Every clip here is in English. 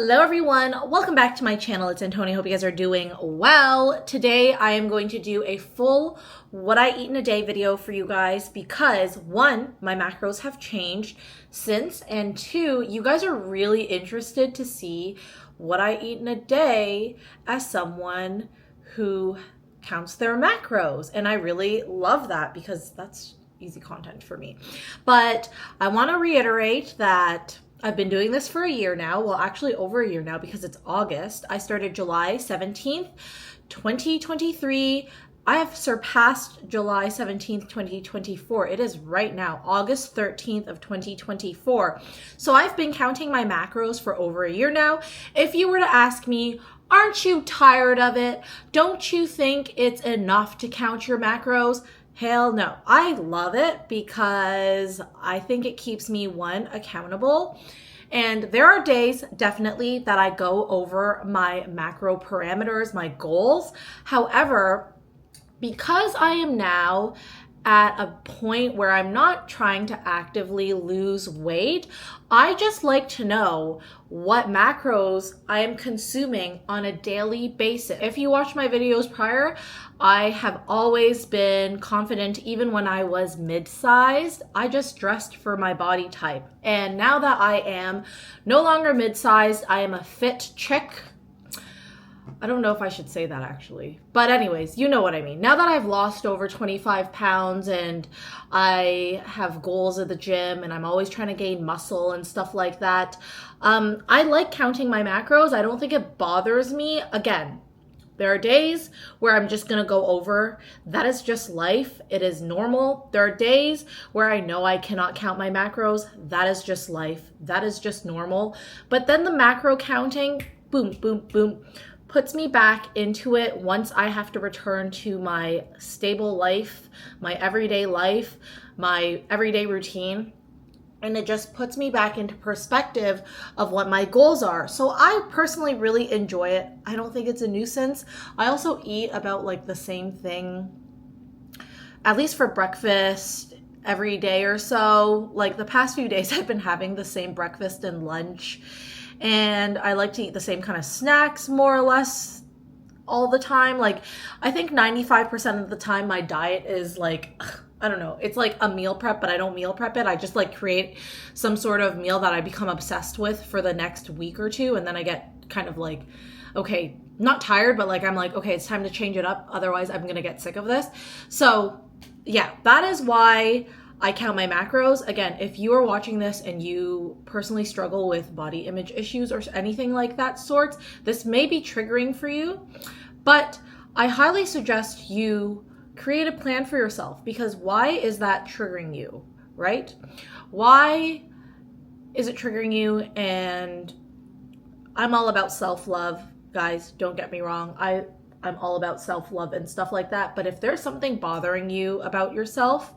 Hello everyone, welcome back to my channel. It's Antonia. Hope you guys are doing well. Today I am going to do a full what I eat in a day video for you guys because one, my macros have changed since, and two, you guys are really interested to see what I eat in a day as someone who counts their macros, and I really love that because that's easy content for me. But I want to reiterate that I've been doing this for a year now. Well, actually over a year now because it's August. I started July 17th, 2023. I have surpassed July 17th, 2024. It is right now, August 13th of 2024. So I've been counting my macros for over a year now. If you were to ask me, aren't you tired of it? Don't you think it's enough to count your macros? Hell no. I love it because I think it keeps me, one, accountable. And there are days definitely that I go over my macro parameters, my goals. However, because I am now at a point where I'm not trying to actively lose weight, I just like to know what macros I am consuming on a daily basis. If you watch my videos prior, I have always been confident even when I was mid-sized. I just dressed for my body type. And now that I am no longer mid-sized, I am a fit chick. I don't know if I should say that actually. But anyways, you know what I mean. Now that I've lost over 25 pounds and I have goals at the gym and I'm always trying to gain muscle and stuff like that, I like counting my macros. I don't think it bothers me. Again, there are days where I'm just going to go over. That is just life. It is normal. There are days where I know I cannot count my macros. That is just life. That is just normal. But then the macro counting, boom, boom, boom, puts me back into it once I have to return to my stable life, my everyday life, my everyday routine. And it just puts me back into perspective of what my goals are. So I personally really enjoy it. I don't think it's a nuisance. I also eat about like the same thing, at least for breakfast, every day or so. Like the past few days I've been having the same breakfast and lunch. And I like to eat the same kind of snacks more or less all the time. Like I think 95% of the time my diet is like, I don't know, it's like a meal prep, but I don't meal prep it. I just like create some sort of meal that I become obsessed with for the next week or two. And then I get kind of like, okay, not tired, but like I'm like, okay, it's time to change it up. Otherwise I'm going to get sick of this. So yeah, that is why I count my macros. Again, if you are watching this and you personally struggle with body image issues or anything like that sorts, this may be triggering for you, but I highly suggest you create a plan for yourself, because why is that triggering you, right? Why is it triggering you? And I'm all about self-love, guys, don't get me wrong. I'm all about self-love and stuff like that, but if there's something bothering you about yourself,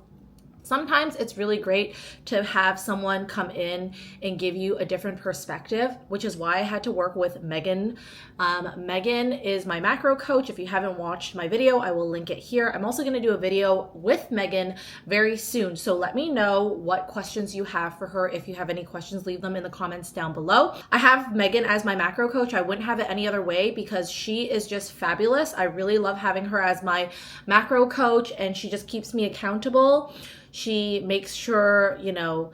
sometimes it's really great to have someone come in and give you a different perspective, which is why I had to work with Meghan. Meghan is my macro coach. If you haven't watched my video, I will link it here. I'm also going to do a video with Meghan very soon. So let me know what questions you have for her. If you have any questions, leave them in the comments down below. I have Meghan as my macro coach. I wouldn't have it any other way because she is just fabulous. I really love having her as my macro coach, and she just keeps me accountable. She makes sure, you know,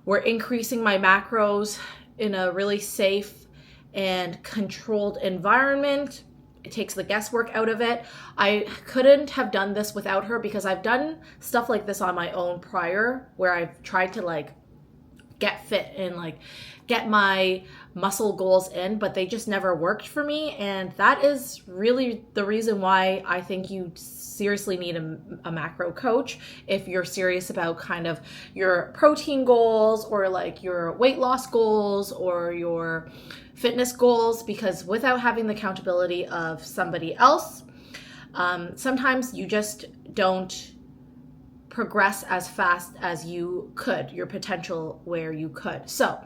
we're increasing my macros in a really safe and controlled environment. It takes the guesswork out of it. I couldn't have done this without her because I've done stuff like this on my own prior where I've tried to like get fit and like get my muscle goals in, but they just never worked for me. And that is really the reason why I think you seriously need a macro coach if you're serious about kind of your protein goals or like your weight loss goals or your fitness goals, because without having the accountability of somebody else, sometimes you just don't progress as fast as you could, your potential where you could. So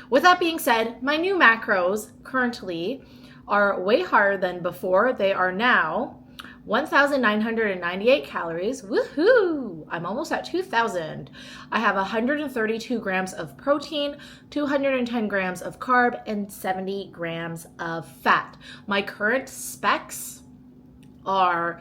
with that being said, my new macros currently are way higher than before. They are now 1,998 calories. Woohoo! I'm almost at 2,000. I have 132 grams of protein, 210 grams of carb, and 70 grams of fat. My current specs are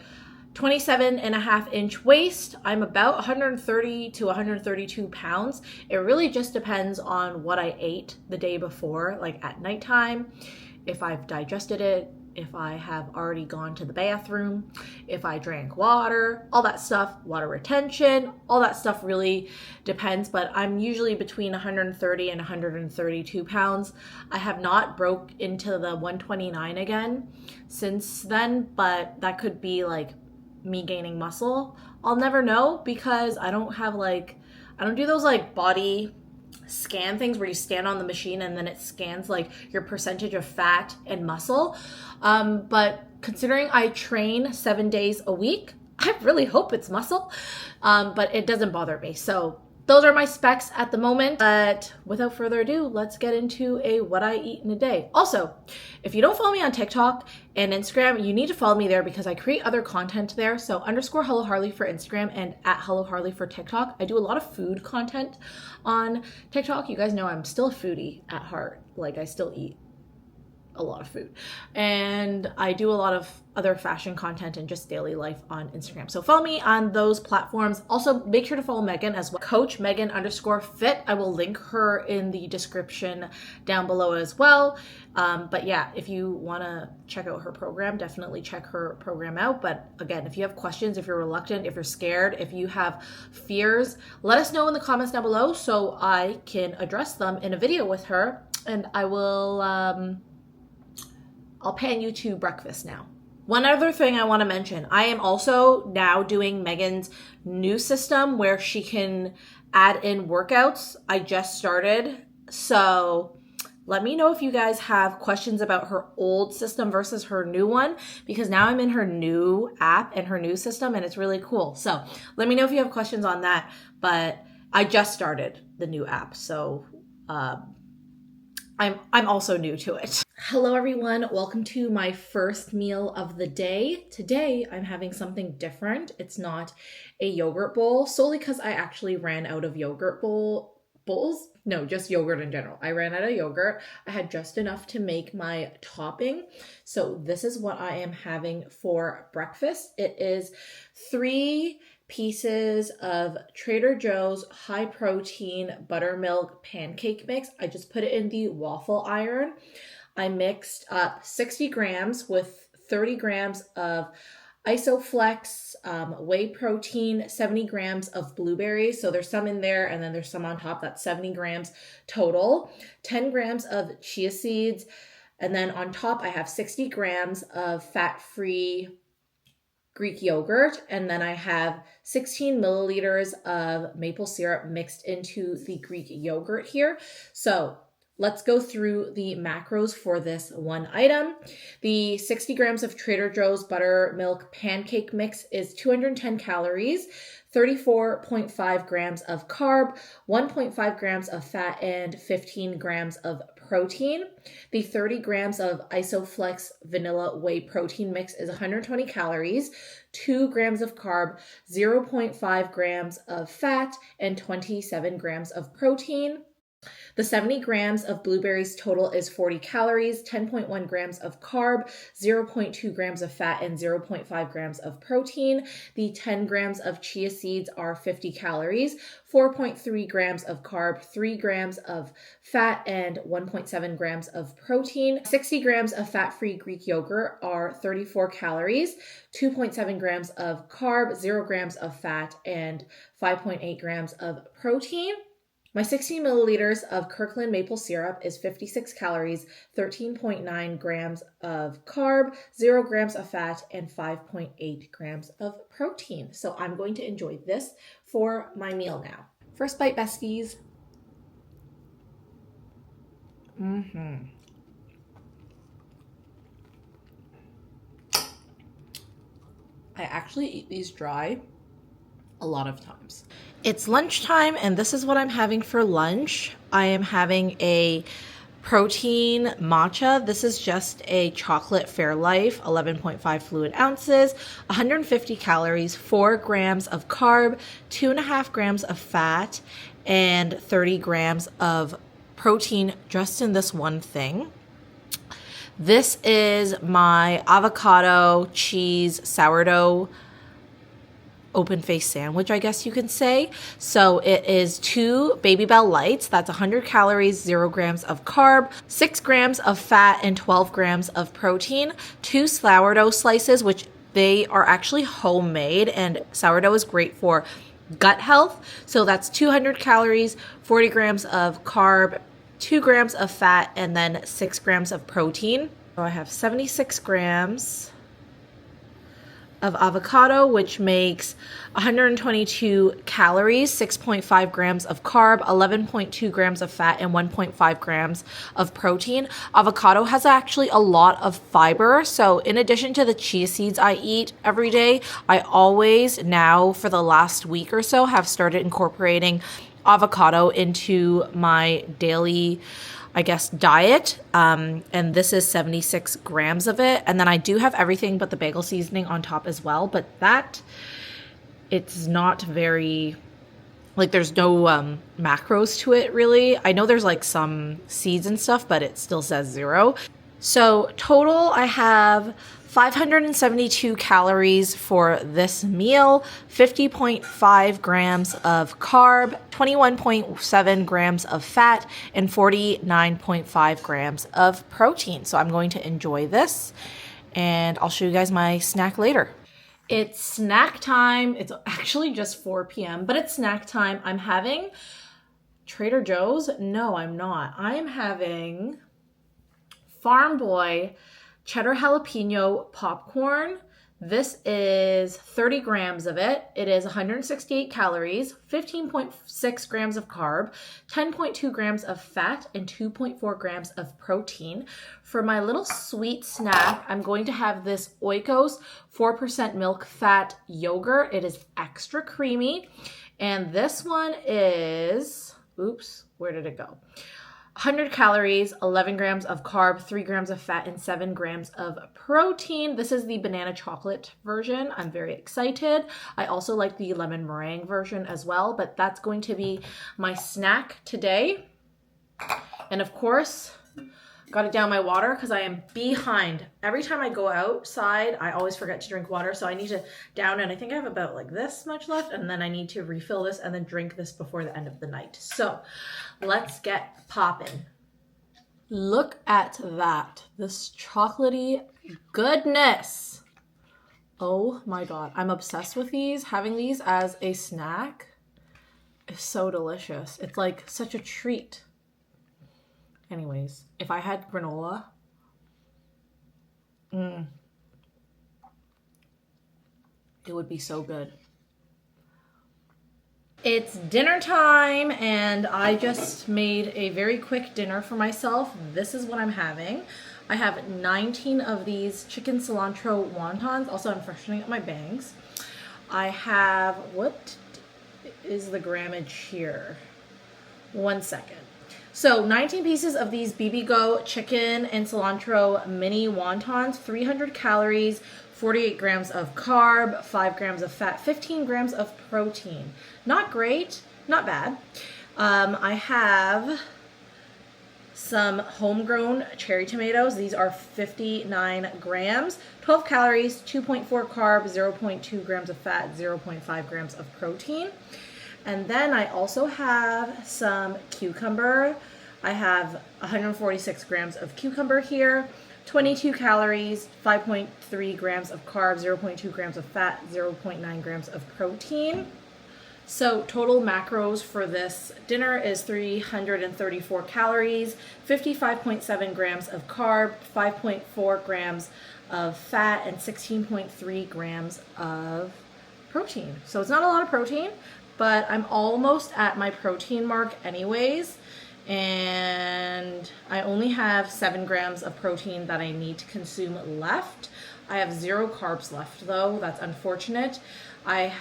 27.5-inch waist. I'm about 130 to 132 pounds. It really just depends on what I ate the day before, like at nighttime, if I've digested it, if I have already gone to the bathroom, if I drank water, all that stuff, water retention, all that stuff really depends, but I'm usually between 130 and 132 pounds. I have not broke into the 129 again since then, but that could be like me gaining muscle. I'll never know because I don't do those like body scan things where you stand on the machine and then it scans like your percentage of fat and muscle. But considering I train 7 days a week, I really hope it's muscle, but it doesn't bother me. So those are my specs at the moment. But without further ado, let's get into what I eat in a day. Also, if you don't follow me on TikTok and Instagram, you need to follow me there because I create other content there. So _Hello Harley for Instagram and @Hello Harley for TikTok. I do a lot of food content on TikTok. You guys know I'm still a foodie at heart. Like I still eat a lot of food, and I do a lot of other fashion content and just daily life on Instagram. So follow me on those platforms. Also make sure to follow Meghan as well. Coach Meghan _fit. I will link her in the description down below as well. But yeah, if you want to check out her program, definitely check her program out. But again, if you have questions, if you're reluctant, if you're scared, if you have fears, let us know in the comments down below so I can address them in a video with her, and I will I'll pan you to breakfast now. One other thing I want to mention, I am also now doing Meghan's new system where she can add in workouts. I just started, so let me know if you guys have questions about her old system versus her new one, because now I'm in her new app and her new system and it's really cool. So let me know if you have questions on that, but I just started the new app, so I'm also new to it. Hello everyone, welcome to my first meal of the day. Today I'm having something different. It's not a yogurt bowl, solely because I actually ran out of yogurt bowls. No, just yogurt in general. I ran out of yogurt. I had just enough to make my topping. So this is what I am having for breakfast. It is 3 pieces of Trader Joe's high protein buttermilk pancake mix. I just put it in the waffle iron. I mixed up 60 grams with 30 grams of Isoflex whey protein, 70 grams of blueberries. So there's some in there and then there's some on top. That's 70 grams total, 10 grams of chia seeds. And then on top, I have 60 grams of fat-free Greek yogurt, and then I have 16 milliliters of maple syrup mixed into the Greek yogurt here. So let's go through the macros for this one item. The 60 grams of Trader Joe's buttermilk pancake mix is 210 calories, 34.5 grams of carb, 1.5 grams of fat, and 15 grams of protein. The 30 grams of Isoflex vanilla whey protein mix is 120 calories, 2 grams of carb, 0.5 grams of fat, and 27 grams of protein. The 70 grams of blueberries total is 40 calories, 10.1 grams of carb, 0.2 grams of fat, and 0.5 grams of protein. The 10 grams of chia seeds are 50 calories, 4.3 grams of carb, 3 grams of fat, and 1.7 grams of protein. 60 grams of fat-free Greek yogurt are 34 calories, 2.7 grams of carb, 0 grams of fat, and 5.8 grams of protein. My 16 milliliters of Kirkland maple syrup is 56 calories, 13.9 grams of carb, 0 grams of fat, and 5.8 grams of protein. So I'm going to enjoy this for my meal now. First bite, besties. I actually eat these dry a lot of times. It's lunchtime and this is what I'm having for lunch. I am having a protein matcha. This is just a chocolate Fairlife, 11.5 fluid ounces, 150 calories, 4 grams of carb, 2.5 grams of fat, and 30 grams of protein just in this one thing. This is my avocado cheese sourdough open face sandwich, I guess you can say. So it is 2 Baby Bell Lights. That's 100 calories, 0 grams of carb, 6 grams of fat, and 12 grams of protein. 2 sourdough slices, which they are actually homemade, and sourdough is great for gut health. So that's 200 calories, 40 grams of carb, 2 grams of fat, and then 6 grams of protein. So I have 76 grams of avocado, which makes 122 calories, 6.5 grams of carb, 11.2 grams of fat, and 1.5 grams of protein. Avocado has actually a lot of fiber. So in addition to the chia seeds I eat every day, I always now for the last week or so have started incorporating avocado into my daily, I guess, diet. And this is 76 grams of it. And then I do have everything but the bagel seasoning on top as well. But that, it's not very, like there's no macros to it really. I know there's like some seeds and stuff, but it still says 0. So total I have 572 calories for this meal, 50.5 grams of carb, 21.7 grams of fat, and 49.5 grams of protein. So I'm going to enjoy this, and I'll show you guys my snack later. It's snack time. It's actually just 4 p.m., but it's snack time. I'm having Trader Joe's. No, I'm not. I am having Farm Boy cheddar jalapeno popcorn. This is 30 grams of it. It is 168 calories, 15.6 grams of carb, 10.2 grams of fat, and 2.4 grams of protein. For my little sweet snack, I'm going to have this Oikos 4% milk fat yogurt. It is extra creamy. And this one is, oops, where did it go? 100 calories, 11 grams of carb, 3 grams of fat, and 7 grams of protein. This is the banana chocolate version. I'm very excited. I also like the lemon meringue version as well, but that's going to be my snack today. And of course, got to down my water because I am behind. Every time I go outside, I always forget to drink water. So I need to down it. I think I have about like this much left, and then I need to refill this and then drink this before the end of the night. So let's get popping. Look at that. This chocolatey goodness. Oh my God. I'm obsessed with these. Having these as a snack is so delicious. It's like such a treat. Anyways, if I had granola, it would be so good. It's dinner time, and I just made a very quick dinner for myself. This is what I'm having. I have 19 of these chicken cilantro wontons. Also, I'm freshening up my bangs. I have, what is the grammage here? 1 second. So 19 pieces of these BBGO chicken and cilantro mini wontons, 300 calories, 48 grams of carb, 5 grams of fat, 15 grams of protein. Not great, not bad. I have some homegrown cherry tomatoes. These are 59 grams, 12 calories, 2.4 carb, 0.2 grams of fat, 0.5 grams of protein. And then I also have some cucumber. I have 146 grams of cucumber here, 22 calories, 5.3 grams of carbs, 0.2 grams of fat, 0.9 grams of protein. So total macros for this dinner is 334 calories, 55.7 grams of carb, 5.4 grams of fat, and 16.3 grams of protein. So it's not a lot of protein, but I'm almost at my protein mark anyways, and I only have 7 grams of protein that I need to consume left. I have 0 carbs left though. That's unfortunate. I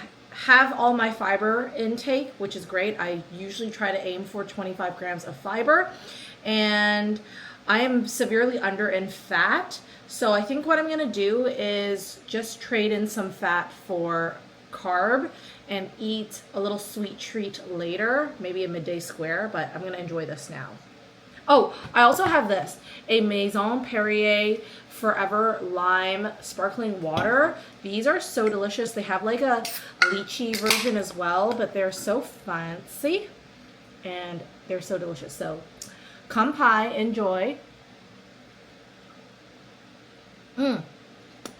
have all my fiber intake, which is great. I usually try to aim for 25 grams of fiber, and I am severely under in fat. So I think what I'm gonna do is just trade in some fat for carb and eat a little sweet treat later, maybe a midday square, but I'm gonna enjoy this now. Oh, I also have this, a Maison Perrier Forever Lime Sparkling Water. These are so delicious. They have like a lychee version as well, but they're so fancy and they're so delicious. So come pie, enjoy.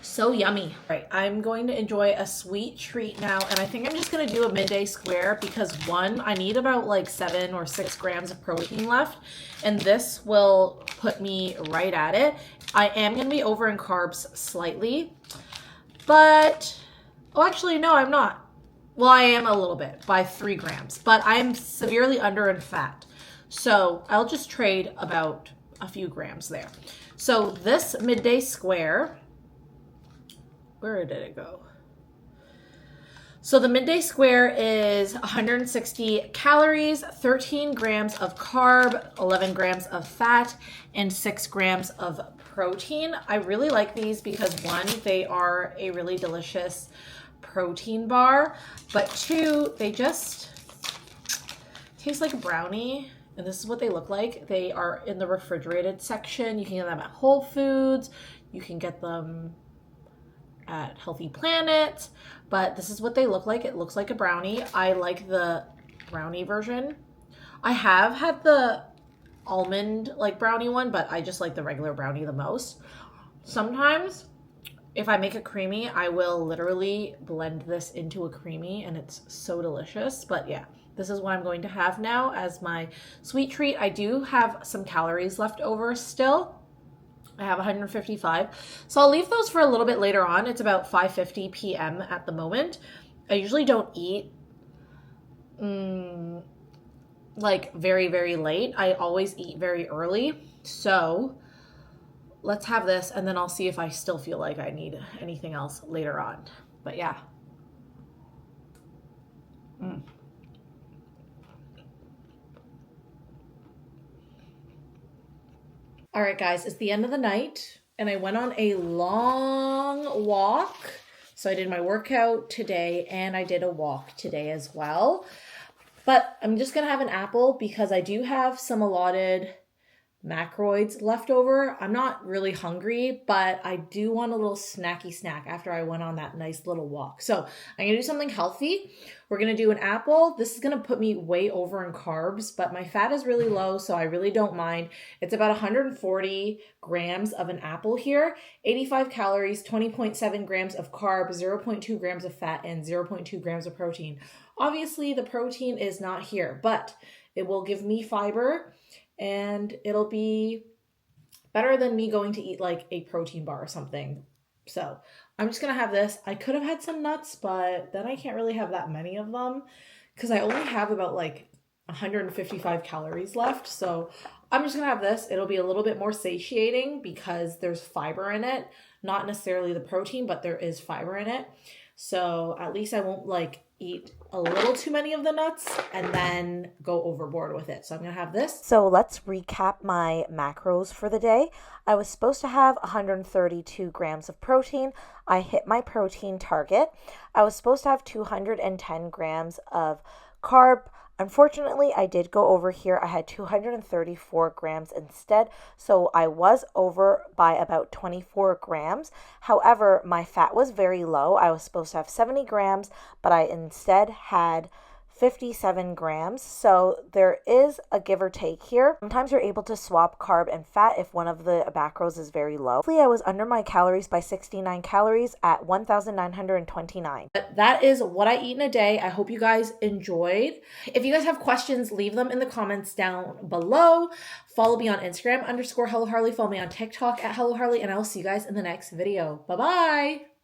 So yummy. All right, I'm going to enjoy a sweet treat now, and I think I'm just gonna do a midday square because one, I need about like 7 or 6 grams of protein left, and this will put me right at it. I am gonna be over in carbs slightly, but, oh, actually, no, I'm not. Well, I am a little bit by 3 grams, but I'm severely under in fat. So I'll just trade about a few grams there. So this midday square, where did it go? So the midday square is 160 calories, 13 grams of carb, 11 grams of fat, and 6 grams of protein. I really like these because one, they are a really delicious protein bar, but two, they just taste like a brownie. And this is what they look like. They are in the refrigerated section. You can get them at Whole Foods. You can get them at Healthy Planet, but this is what they look like. It looks like a brownie. I like the brownie version. I have had the almond like brownie one, but I just like the regular brownie the most. Sometimes if I make it creamy, I will literally blend this into a creamy and it's so delicious. But yeah, this is what I'm going to have now as my sweet treat. I do have some calories left over still. I have 155. So I'll leave those for a little bit later on. It's about 5:50 p.m. at the moment. I usually don't eat like very, very late. I always eat very early. So let's have this and then I'll see if I still feel like I need anything else later on. But yeah. All right, guys, it's the end of the night and I went on a long walk. So I did my workout today and I did a walk today as well. But I'm just gonna have an apple because I do have some allotted macroids left over. I'm not really hungry, but I do want a little snacky snack after I went on that nice little walk. So I'm gonna do something healthy. We're gonna do an apple. This is gonna put me way over in carbs, but my fat is really low, so I really don't mind. It's about 140 grams of an apple here, 85 calories, 20.7 grams of carb, 0.2 grams of fat, and 0.2 grams of protein. Obviously, the protein is not here, but it will give me fiber and it'll be better than me going to eat like a protein bar or something. So I'm just gonna have this. I could have had some nuts, but then I can't really have that many of them because I only have about like 155 calories left. So I'm just gonna have this. It'll be a little bit more satiating because there's fiber in it. Not necessarily the protein, but there is fiber in it. So at least I won't like eat a little too many of the nuts and then go overboard with it. So I'm gonna have this. So let's recap my macros for the day. I was supposed to have 132 grams of protein. I hit my protein target. I was supposed to have 210 grams of carb. Unfortunately, I did go over here. I had 234 grams instead, so I was over by about 24 grams. However, my fat was very low. I was supposed to have 70 grams, but I instead had 57 grams. So there is a give or take here. Sometimes you're able to swap carb and fat if one of the macros is very low. I was under my calories by 69 calories at 1,929. But that is what I eat in a day. I hope you guys enjoyed. If you guys have questions, leave them in the comments down below. Follow me on Instagram _HelloHarley. Follow me on TikTok at HelloHarley, and I will see you guys in the next video. Bye-bye.